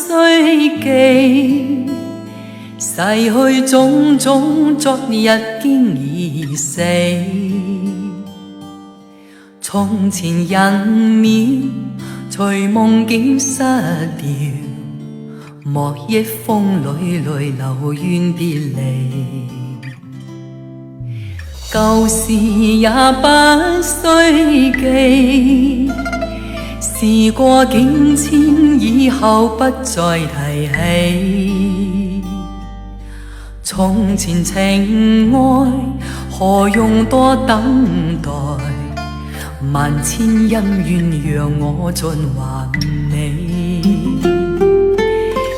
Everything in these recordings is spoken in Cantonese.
須記，逝去種種，昨日經已死。從前人渺，隨夢境失掉，莫憶風裏淚流怨別離。舊事也不須記，事過境遷，以後不再提起。從前情愛何用多等待，萬千恩怨讓我盡還你。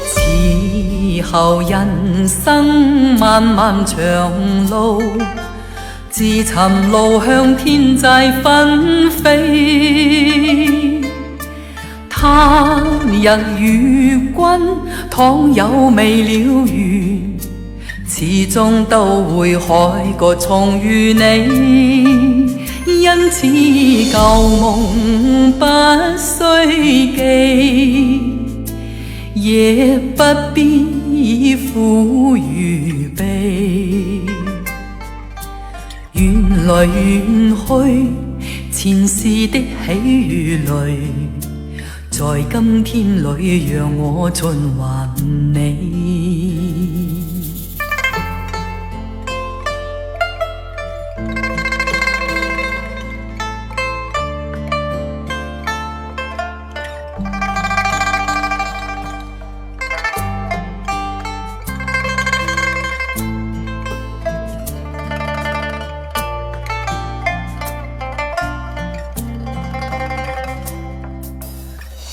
此後人生漫漫長路，自尋路向天際紛飛。他日與君倘有未了緣，始終都會海角重遇你。因此舊夢不須記，也不必苦與悲。緣來緣去，前世的喜與淚，在今天裏讓我盡還你。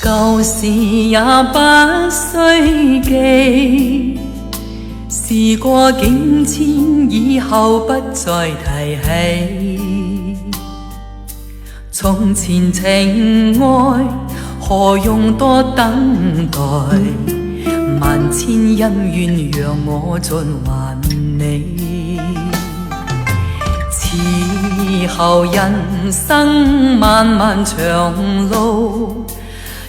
舊事也不須記，事過境遷，以後不再提起。從前情愛何用多等待，萬千恩怨讓我盡還你。此後人生漫漫長路，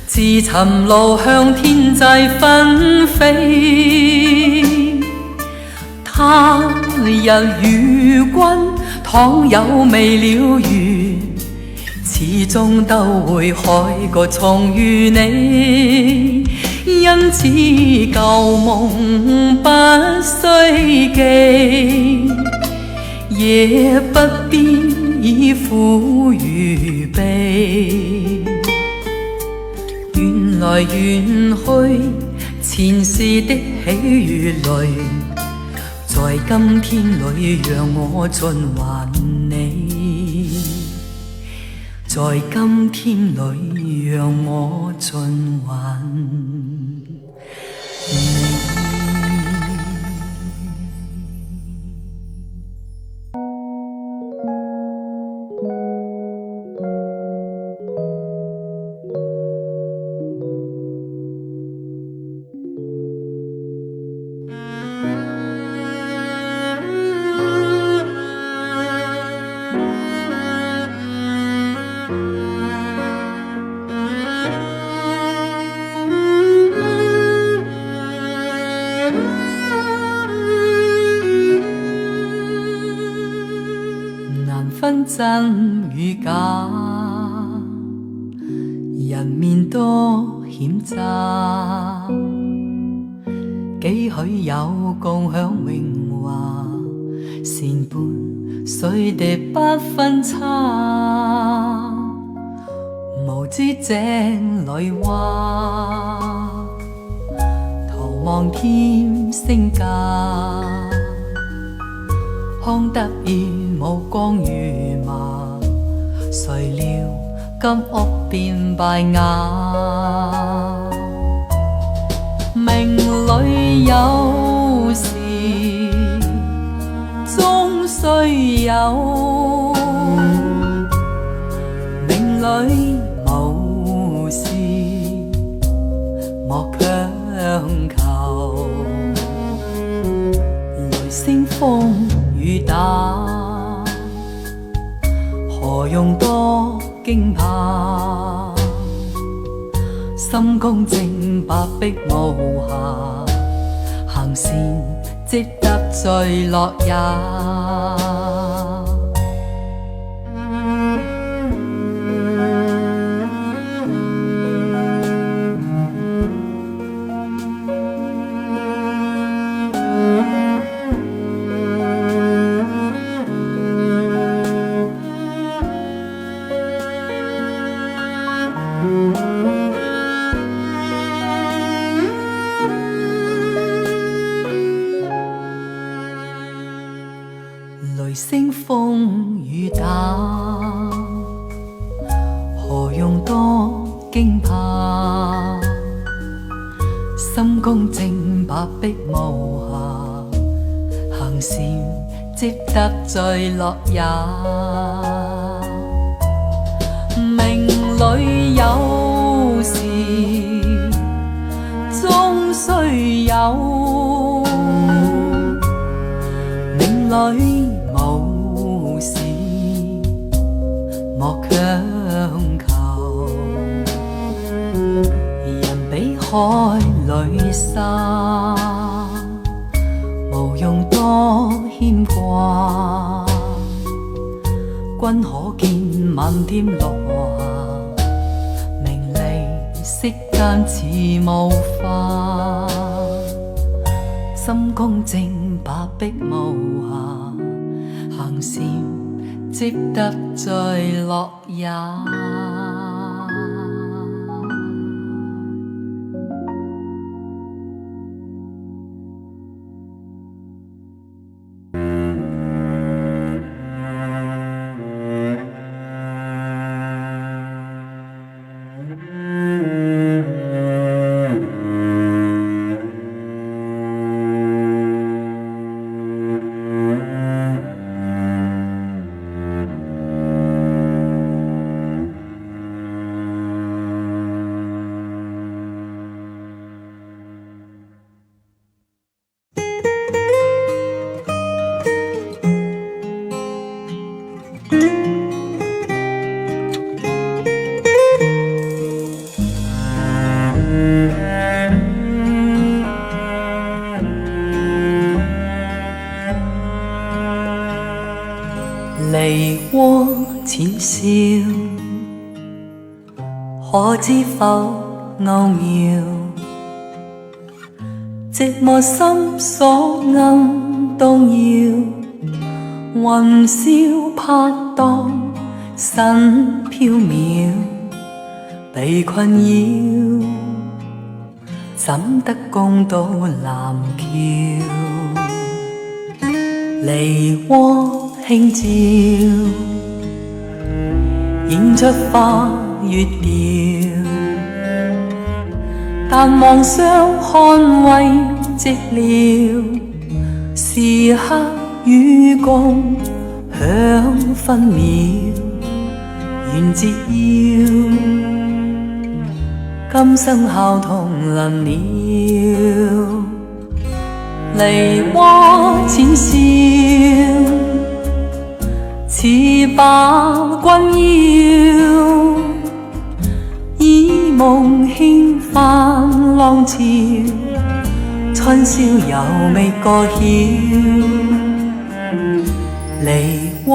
自尋路向天際紛飛。他日與君倘有未了緣，始終都會海角重遇你。因此舊夢不須記，也不必苦與悲。緣來緣去，前世的喜與淚，在今天裏讓我盡還你。在今天裏讓我盡還你。分真與假，人面多險詐。幾許有共享榮華，善伴水滴不分差。無知井裏蛙，徒望添聲價。看得意目光如麻，誰料金屋變敗瓦。命裏有時終須有，命裏無時莫強求。來聲風雨打，何用多驚怕？心公正白璧無瑕，行善積得最樂也。雷聲風雨打，何用多驚怕？心公正白璧無瑕，行善積得最樂也。命裏有時終須有，命裏無事莫強求，人比海裏沙，無用多牽掛。君可見漫天落霞，名利息間似霧化。心公正白璧無瑕，行善積得最樂也。梨渦淺笑，可知否奧妙？寂寞心所暗動搖，雲霄拍盪身飄渺，被困擾，怎得共渡藍橋？梨渦輕照，映出花月調，但望相看為寂寥，時刻與共享分秒，願折腰，今生孝同臨了。梨渦淺笑，似把君邀，以夢輕泛浪潮，春宵猶未過曉。梨渦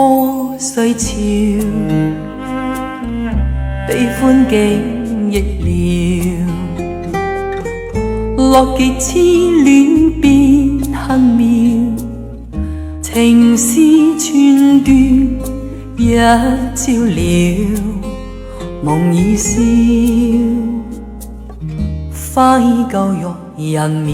雖俏，悲歡竟亦了，樂極痴戀變恨妙，情絲寸斷一朝了，夢已消，花依舊欲人渺。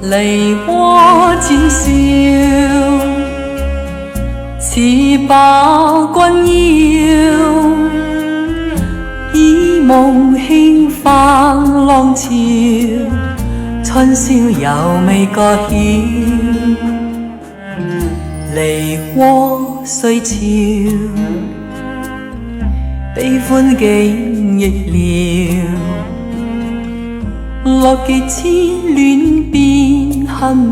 梨渦淺笑，似把君邀，以夢夢輕化浪潮，春宵猶未覺曉，梨渦雖俏，悲歡竟亦了。樂極痴戀變黑妙，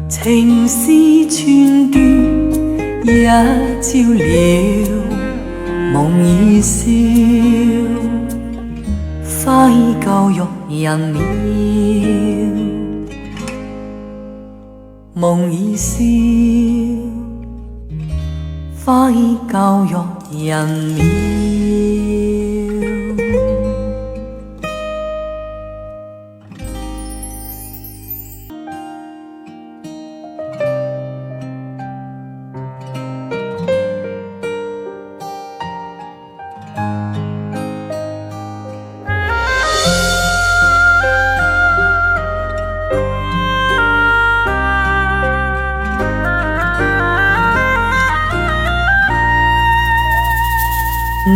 情絲寸斷一朝了。夢已消，花依舊欲人渺。夢已消，花依舊欲人渺。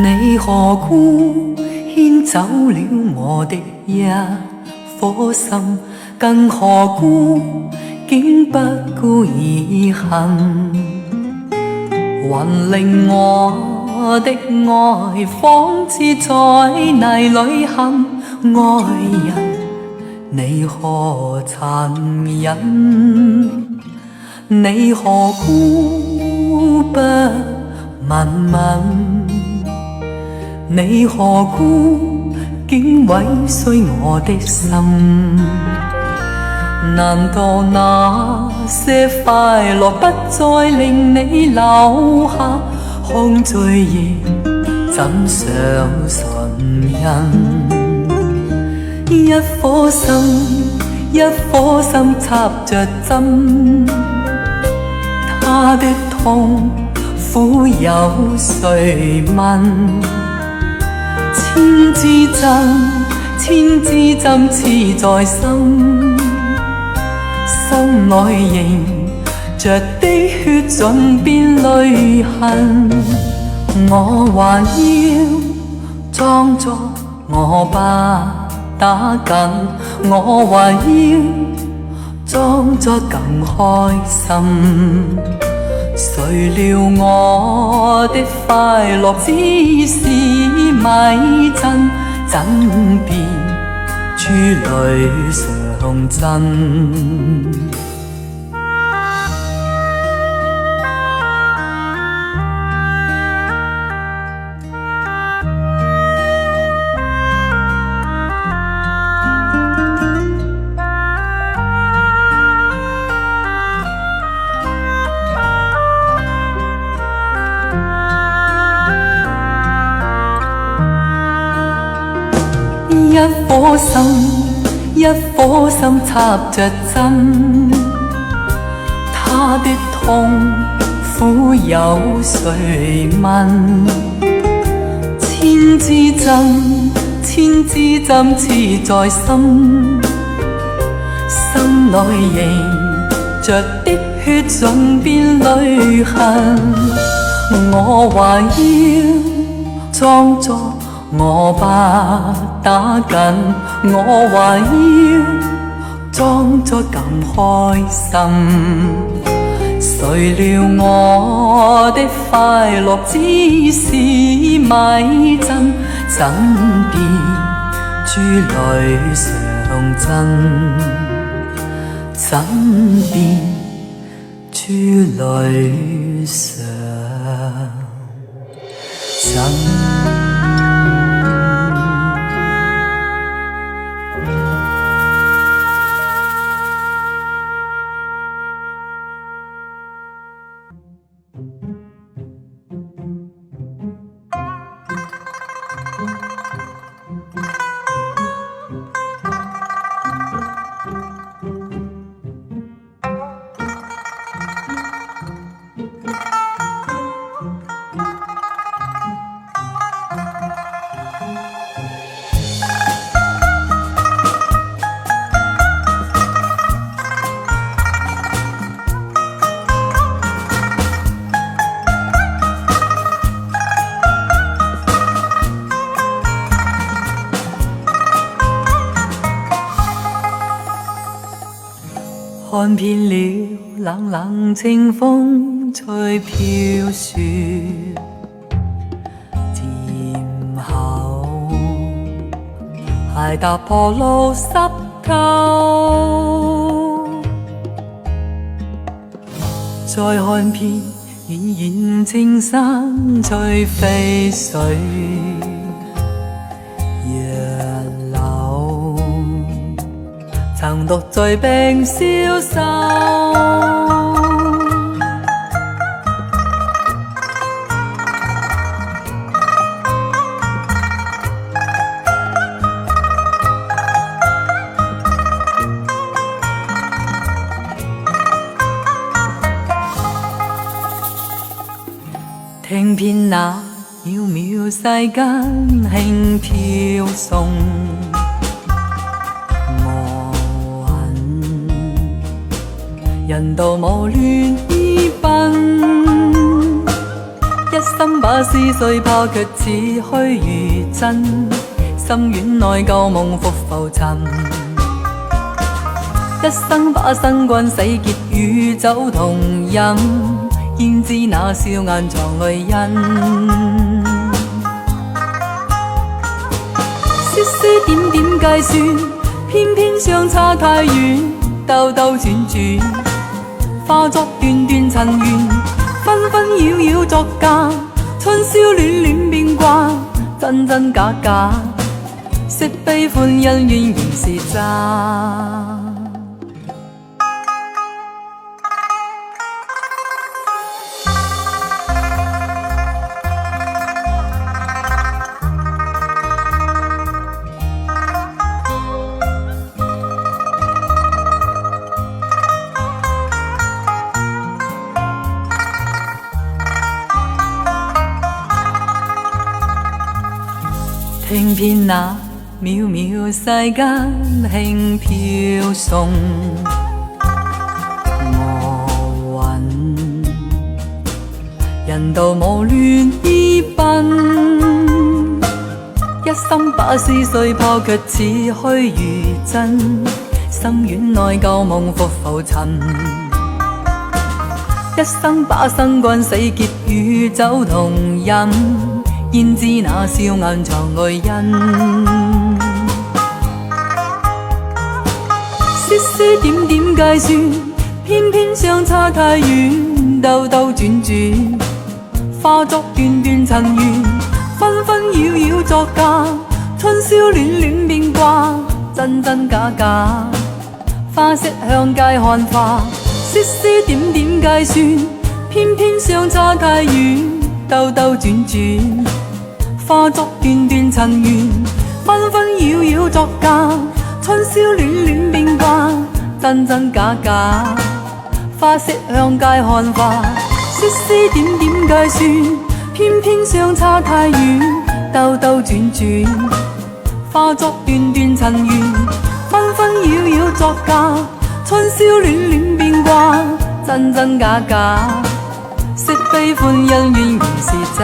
你何故牽走了我的一顆心？更何故竟不顧而行？還令我的愛仿似在泥裏陷。愛人，你何殘忍？你何故不問問？你何故竟毀碎我的心？難道那些快樂不再令你留下空醉意？怎想唇印？一顆心插着針，它的痛苦有誰問？千枝針刺在心，心內凝着的血盡變淚痕。我還要裝作我不打緊，我還要裝作更開心。誰料我的快樂只是迷陣，怎變珠淚上陣？一顆心插着針，它的痛苦有誰問？千枝針刺在心，心內凝着的血盡變淚痕。我還要裝作我不打緊，我還要裝作更開心。誰料我的快樂只是迷陣，怎變珠淚上陣？怎變珠淚上陣？看遍了冷冷清風吹飄雪，漸後鞋踏破路濕透，再看遍遠遠青山翠飛水，楊柳曾獨在病消瘦。聽遍那渺渺世間輕飄送，我恨人道無亂依奔，一生把思緒拋卻似虛如真，心院內舊夢復浮沉，一生把新君洗劫與酒同飲，焉知那笑顏藏淚印，絲絲點點計算，偏偏相差太遠，兜兜轉轉，化作段段塵緣，紛紛擾擾作假，春宵戀戀變卦，真真假假，惜悲歡恩怨原是詐。聽遍那渺渺世間輕飄送，我恨人道無亂依奔，一生把思緒拋卻似虛如真，心院內舊夢復浮沉，一生把新君死劫與酒同飲，焉知那笑顏藏淚印，絲絲點點計算，偏偏相差太遠，兜兜轉轉，化作段段塵緣，紛紛擾擾作假，春宵戀戀變卦，真真假假，花色向街看花，絲絲點點計算，偏偏相差太遠，兜兜轉轉，化作段段塵緣，紛紛擾擾作假，春宵戀戀變卦，真真假假，花色向街看花，絲絲點點計算，偏偏相差太遠，兜兜轉轉，化作段段塵緣，紛紛擾擾作假，春宵戀戀變卦，真真假假，惜悲歡恩怨原是詐。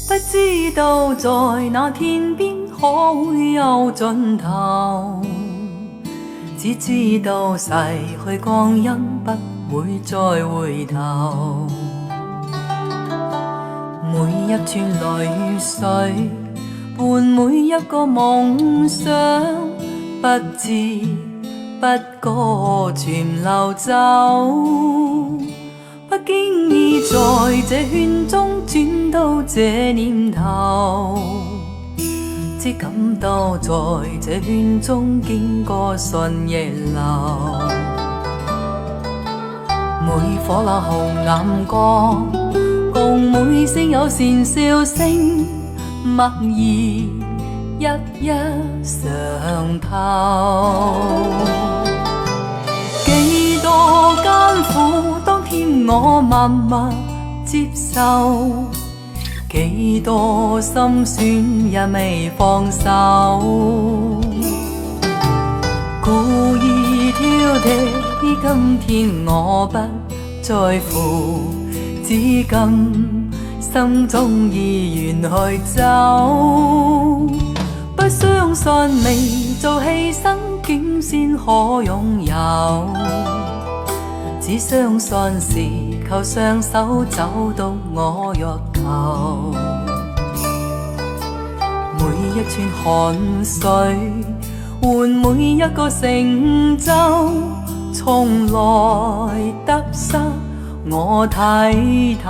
不知道在那天邊可會有盡頭，只知道逝去光陰不會再回頭。每一串淚水伴每一個夢想，不知不覺全流走。不經意在這圈中轉到這念頭，只感到在這圈中經過順逆流。每顆那紅眼光，共每聲有善笑聲，默然一一上透。幾多艱苦，當天我默默接受，幾多心酸也未放手。故意挑剔，今天我不在乎，只今心中意願去走。不相信未做犧牲，竟先可擁有。只相信是靠雙手找到我欲求。每一串汗水換每一個成就，從來得失我睇透。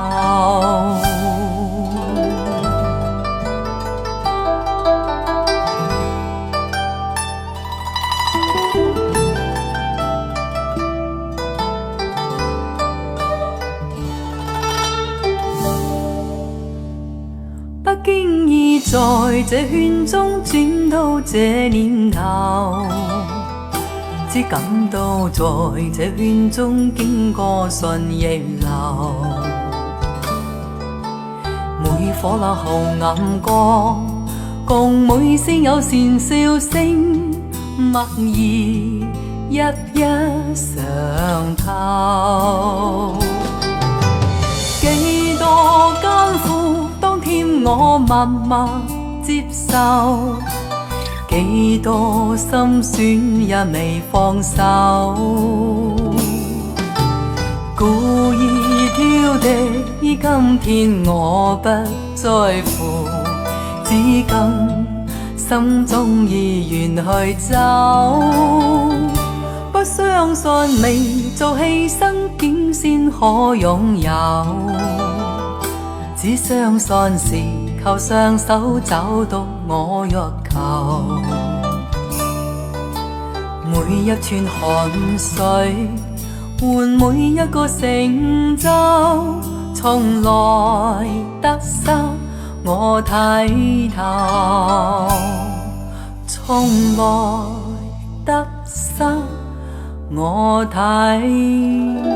不經意在這圈中轉到這念頭，只感到在這圈中經過順逆流。每顆那紅眼光，共每聲有善笑聲，默然一一上透。幾多艱苦，當天我默默接受，幾多心酸也未放手。故意挑剔，今天我不在乎，只今心中意願去走。不相信未做犧牲，竟先可擁有。只相信是靠雙手找到我欲求。每一串汗水換每一個成就，從來得失我睇透，從來得失我睇透。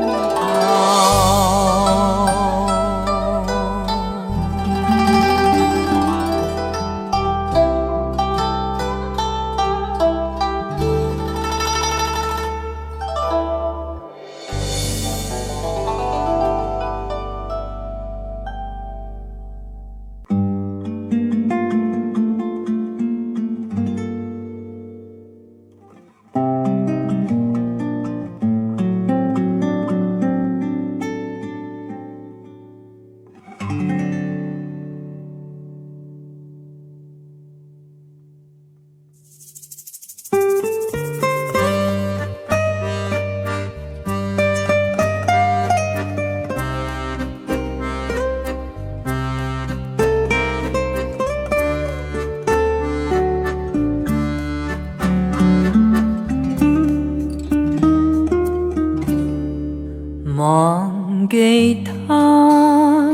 忘記他，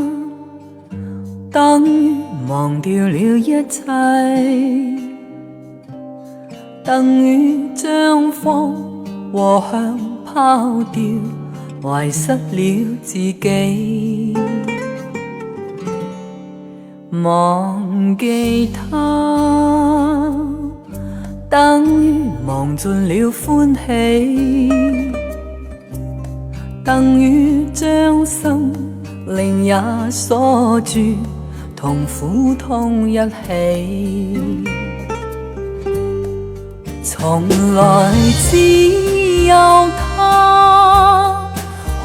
等於忘掉了一切，等於將風和香拋掉，遺失了自己。忘記他，等於忘盡了歡喜，等於將心靈也鎖住，同苦痛一起。從來只有他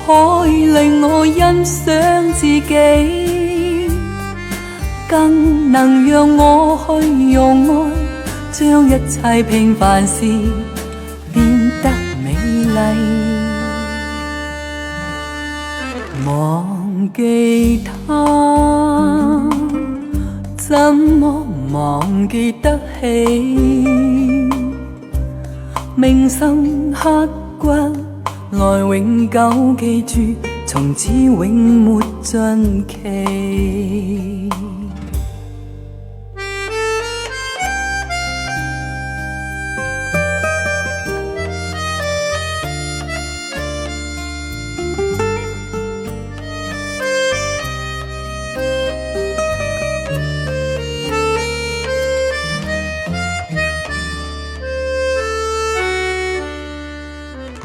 可以令我欣賞自己，更能讓我去用愛將一切平凡事變得美麗。忘記他，怎麼忘記得起？銘心刻骨，來永久記住，從此永沒盡期。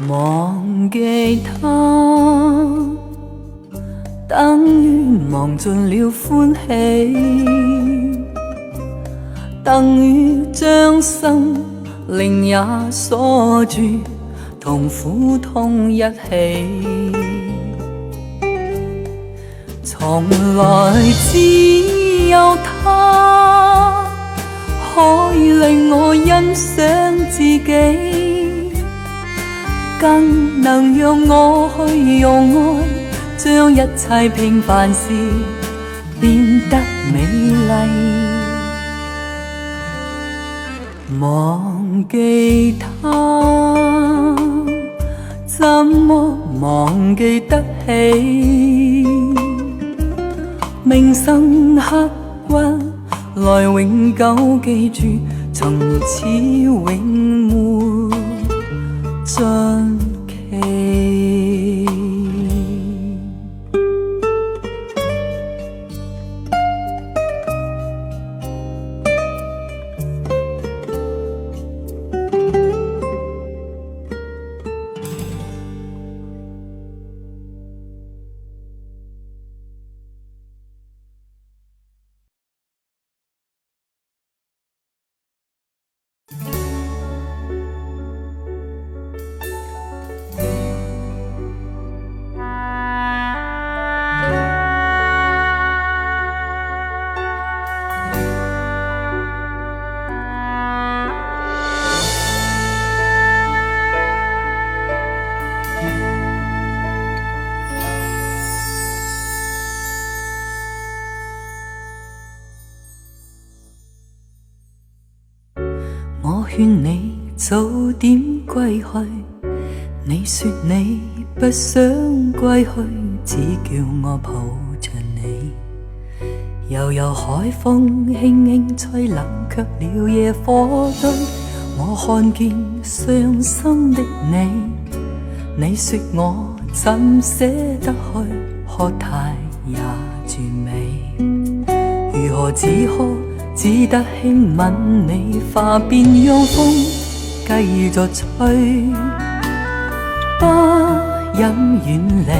忘記他，等於忘盡了歡喜，等於將生靈也鎖住，同苦痛一起。從來只有他可以令我欣賞自己，更能讓我去用愛將一切平凡事變得美麗。忘記他，怎麼忘記得起？銘心刻骨，來永久記住，從此永沒盡期。我勸你早點歸去，你說你不想歸去，只叫我抱着你。悠悠海風輕輕吹，冷卻了野火堆。我看見傷心的你，你說我怎捨得去，喝太也絕美。如何止渴？只得輕吻你，化變讓風繼續吹，不忍遠離，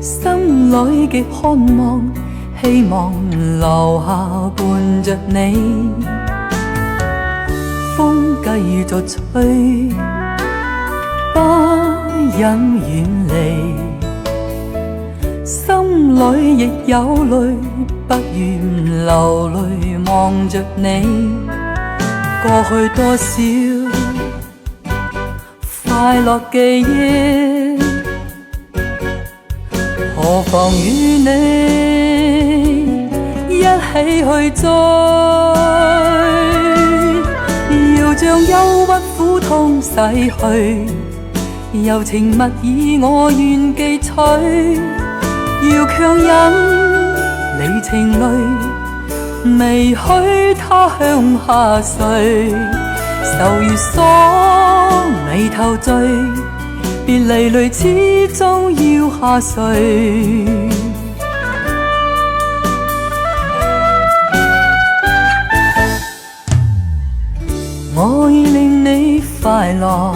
心裏極渴望，希望留下伴着你。風繼續吹，不忍遠離，心裏亦有淚，不願流淚望着你。過去多少快樂記憶，何妨與你一起去追，要將憂鬱苦痛洗去，柔情蜜意我願記取，要強忍離情淚，未許它向下垂，愁如鎖眉頭聚，別離淚始終要下垂。我已令你快樂，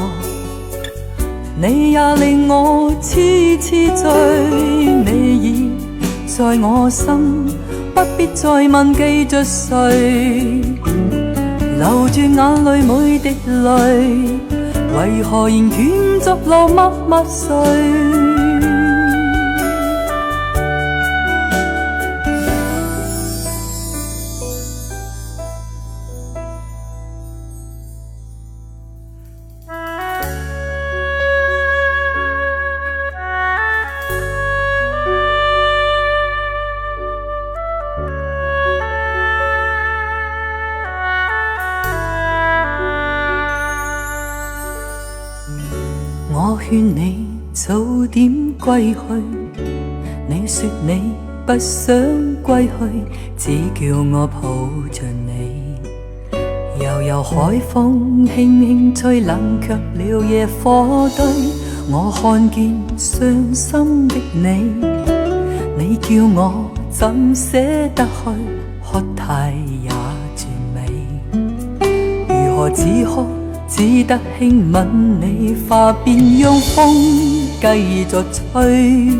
你也令我痴痴醉，你已在我心，不必再問記着誰，留住眼淚每滴淚，為何仍斷續流默默睡？我勸你早點歸去，你說你不想歸去，只叫我抱着你。悠悠海風輕輕吹，冷卻了野火堆。我看見傷心的你，你叫我怎捨得去，喝太也絕美。如何止渴？只得輕吻你，化變讓風繼續吹，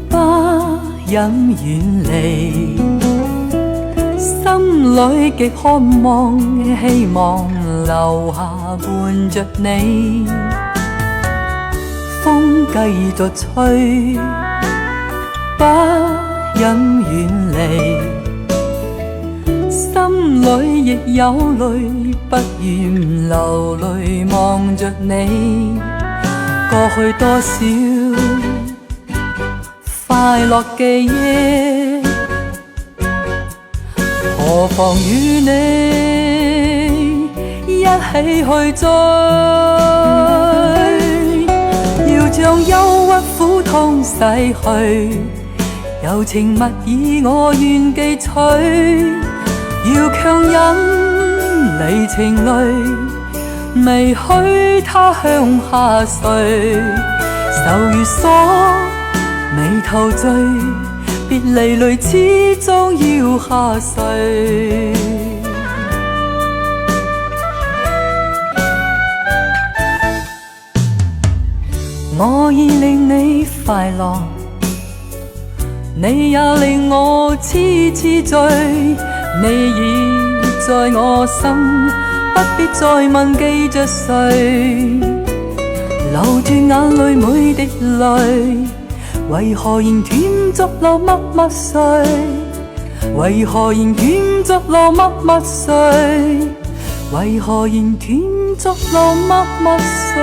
不忍遠離。心裏極渴望，希望留下伴着你，風繼續吹，不忍遠離。心裏亦有淚，不願流淚望着你。過去多少快樂記憶，何妨與你一起去追，要將憂鬱苦痛洗去，柔情蜜意我願記取，要強忍離情淚，未許他向下垂，愁如鎖眉頭聚，別離淚始終要下垂。我已令你快樂，你也令我痴痴醉，你已在我心，不必再問記着誰，留住眼淚每滴淚，為何仍斷續流默默睡？為何仍斷續流默默睡？為何仍斷續流默默睡？